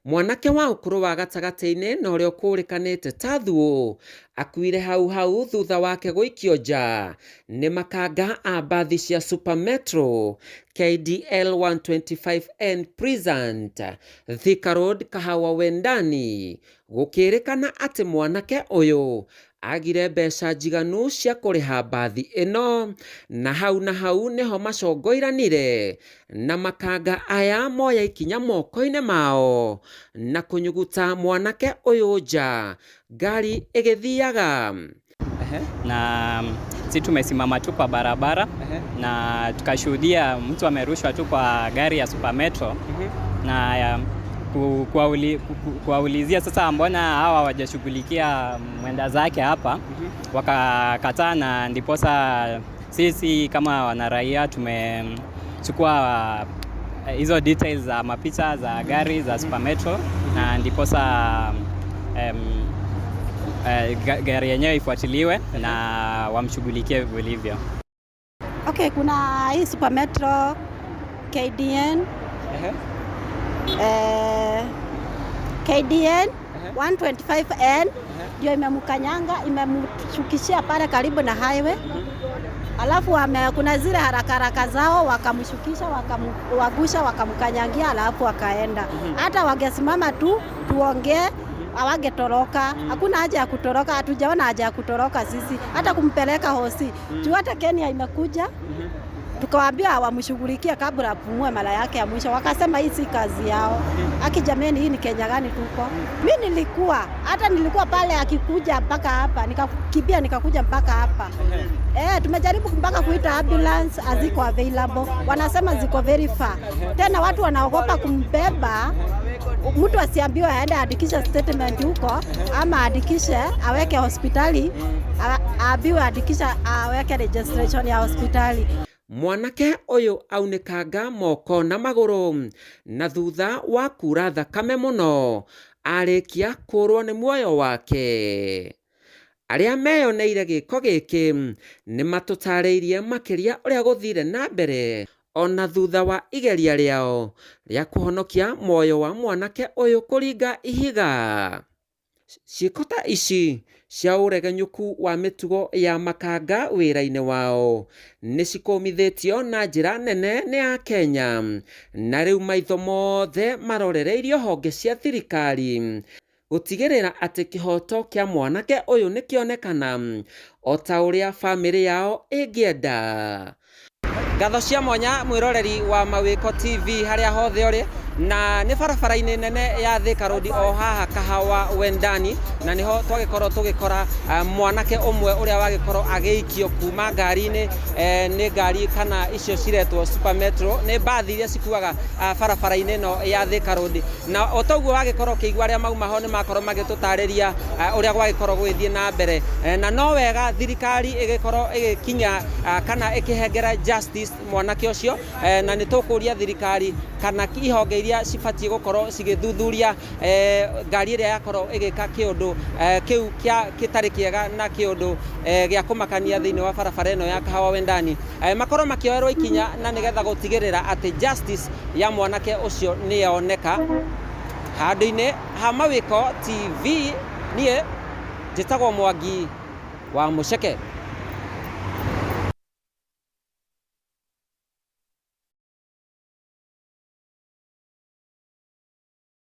Mwanake wa ukuru wa gatagati-ini na uria ukurikanite ta Thuo akuire hau thutha wake guikio nja ni makanga a mbathi cia Super Metro KDL 125N Prisant Thika Road Kahawa Wendani. Gukirikana ati mwanake uyu agire mbeca njiganu cia kuriha mbathi ino, na hau niho macongoiranire na makanga aya moya ikinya moko-ini mao na kunyuguta mwanake uyu nja, gari igithiaga. Na si tumesimama tu kwa barabara na tukashuhudia mtu amerushwa tu kwa gari ya Super Metro na kuwaulizia sasa mbona hawa hawajashughulikia mwenda zake hapa, wakakataa, na ndiposa sisi kama wanaraia tumechukua hizo details za mapicha za gari za Super Metro, na ndiposa gari yenyewe ifuatiliwe na wamshughulikie vilivyo. Okay, kuna hii Super Metro KDN KDN 125N ndio imemkanyanga, imemshukishia pale karibu na highway. Alafu kuna zile haraka zao wakamshukisha, wakamwagusha, wakamkanyangia, alafu wakaenda. Hata wangesimama tu tuongee, hawangetoroka. Hakuna haja ya kutoroka, hatujaona haja ya kutoroka sisi hata kumpeleka hosi. Hata Kenya imekuja tukawaambia wamshughulikie kabla apumue mara yake ya mwisho, wakasema hii si kazi yao. Aki jameni, hii ni Kenya gani tuko? Mimi nilikuwa pale akikuja mpaka hapa, nikakimbia nikakuja mpaka hapa. Tumejaribu mpaka kuita ambulance, haziko available. Wanasema ziko very far. Tena watu wanaogopa kumbeba. Mtu asiambiwe aende andikisha statement huko ama andikishe aweke hospitali, aambiwe andikisha aweke registration ya hospitali. Mwanake uyu aunikanga moko na maguru na thutha wa kura thakame muno arikia kurwo ni muoyo wake. Aria meyoneire giko giki ni matutariirie makiria uria guthire na mbere ona thutha wa igeria riao ria kuhonokia muoyo wa mwanake uyu kuringa ihiga. Ciiko ta ici cia uregenyuku wa mitugo ya makanga wira-ini wao ni cikumithitio na njira nene ni a Kenya, na riu maitho mothe marorereirio honge cia thirikari gutigirira ati kihoto kia mwanake uyu ni kionekana o ta uria family yao ingienda. Ngatho cia mwanya mwiroreri wa Mawiko TV haria hothe uri, na ni barabara-ini nene ya Thika Road o haha Kahawa Wendani, na niho twagikorwo tugikora mwanake umwe uria wagikorwo agiikio kuma ngari-ini ni ngari kana icio ciretwo Super Metro, ni mbathi iria cikuaga barabara-ini no ya Thika Road. Na o toguo wagikorwo kiigua aria mauma ho ni makorwo magitutariria uria gwagikorwo gwithie na mbere, na no wega thirikari igikorwo igikinya kana ikihengera justice mwanake ucio, na ni tukuria thirikari kana ihonge iria cibatie gukorwo cigithuthuria ngari iria yakorwo igika kiundu kiu kitari kiega na kiundu gia kumakania thiini wa barabara ino ya Kahawa Wendani, makorwo makioerwo ikinya na nigetha gutigirira ati justice ya mwanake ucio ni yoneka. Handu-ini ha Mawiko TV nie njitagwo Mwangi wa Muceke.